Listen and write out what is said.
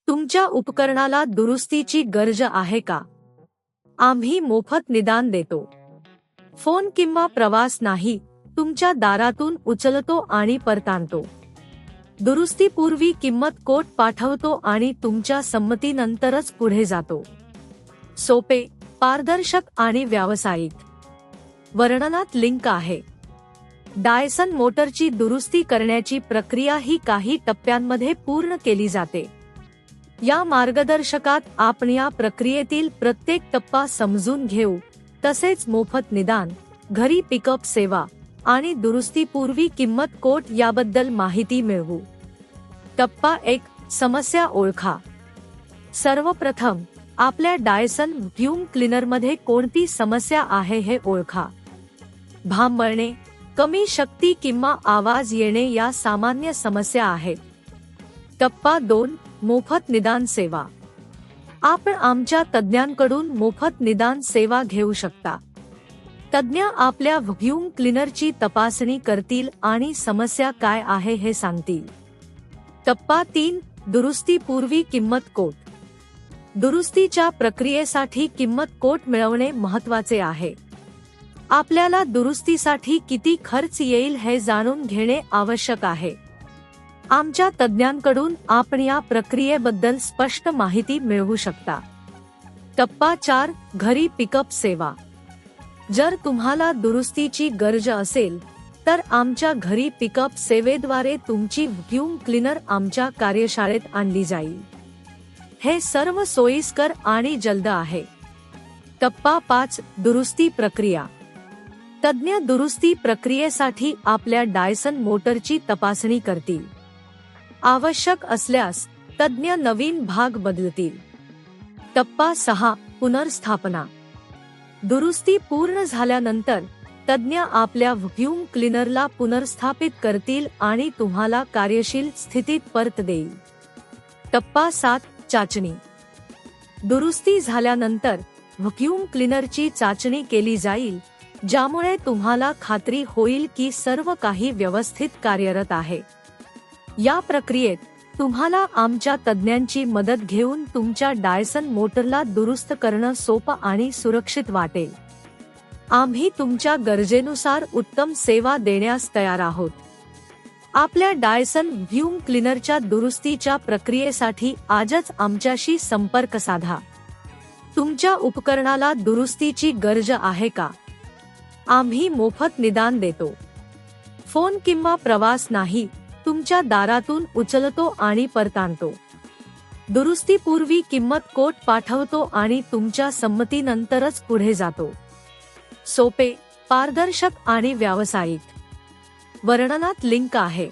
तुमच्या उपकरणाला दुरुस्तीची गरज आहे का? आम्ही मोफत निदान देतो. फोन किंवा प्रवास नाही, तुमच्या दारातून उचलतो आणि परतानतो. दुरुस्तीपूर्वी किंमत कोट पाठवतो आणि तुमच्या संमतीनंतरच पुढे जातो. सोपे, पारदर्शक आणि व्यावसायिक. वर्णनात लिंक आहे. डायसन मोटरची दुरुस्ती करण्याची प्रक्रिया ही काही टप्प्यांमध्ये पूर्ण केली जाते. या मार्गदर्शकात आपण या प्रक्रियेतील प्रत्येक टप्पा समजून घेऊ, तसेच मोफत निदान, घरी पिकअप सेवा आणि दुरुस्तीपूर्वी किंमत कोट याबद्दल माहिती मिळवू. टप्पा 1. समस्या ओळखा. सर्वप्रथम, आपल्या डायसन व्हॅक्यूम क्लीनरमध्ये कोणती समस्या आहे हे ओळखा. भांबळणे, कमी शक्ती किंवा आवाज येणे या सामान्य समस्या आहेत. टप्पा 2. मोफत निदान सेवा. आपण आमच्या तज्ज्ञांकडून मोफत निदान सेवा घेऊ शकता. तज्ज्ञ आपल्या व्हॅक्यूम क्लीनरची तपासणी करतील आणि समस्या काय आहे हे सांगतील. टप्पा 3. दुरुस्तीपूर्वी किंमत कोट. दुरुस्तीच्या प्रक्रियेसाठी किंमत कोट मिळवणे महत्त्वाचे आहे. आपल्याला दुरुस्तीसाठी किती खर्च येईल हे जाणून घेणे आवश्यक आहे. आमच्या तज्ज्ञांकडून आपण या प्रक्रियेबद्दल स्पष्ट माहिती मिळवू शकता. टप्पा 4. घरी पिकअप सेवा. जर तुम्हाला दुरुस्तीची गरज असेल तर आमच्या घरी पिकअप सेवेद्वारे तुमची व्हॅक्यूम क्लीनर आमच्या कार्यशाळेत आणली जाईल. हे सर्व सोयीस्कर आणि जलद आहे. टप्पा 5. दुरुस्ती प्रक्रिया. तज्ज्ञ दुरुस्ती प्रक्रियेसाठी आपल्या डायसन मोटरची तपासणी करतील. आवश्यक असल्यास तज्ज्ञ नवीन भाग बदलतील. टप्पा 6. पुनर्स्थापना. दुरुस्ती पूर्ण झाल्यानंतर तज्ज्ञ आपल्या व्हॅक्यूम क्लीनरला पुनर्स्थापित करतील आणि तुम्हाला कार्यशील स्थितीत परत देईल. टप्पा 7. चाचणी. दुरुस्ती झाल्यानंतर व्हॅक्यूम क्लीनरची चाचणी केली जाईल, ज्यामुळे तुम्हाला खात्री होईल की सर्व काही व्यवस्थित कार्यरत आहे. या प्रक्रियेत तुम्हाला आमच्या तज्ज्ञांची मदत घेऊन तुमच्या डायसन मोटरला दुरुस्त करणं सोपं आणि सुरक्षित वाटेल. आम्ही तुमच्या गरजेनुसार उत्तम सेवा देण्यास तयार आहोत. आपल्या डायसन व्हॅक्यूम क्लीनरच्या दुरुस्तीच्या प्रक्रियेसाठी आजच आमच्याशी संपर्क साधा. तुमच्या उपकरणाला दुरुस्तीची गरज आहे का? आम्ही मोफत निदान देतो. फोन किंवा प्रवास नाही, तुमच्या दारातून उचलतो आणि परतानतो. दुरुस्तीपूर्वी किंमत कोट पाठवतो आणि तुमच्या संमतीनंतरच पुढे जातो. सोपे, पारदर्शक आणि व्यावसायिक. वर्णनात लिंक आहे.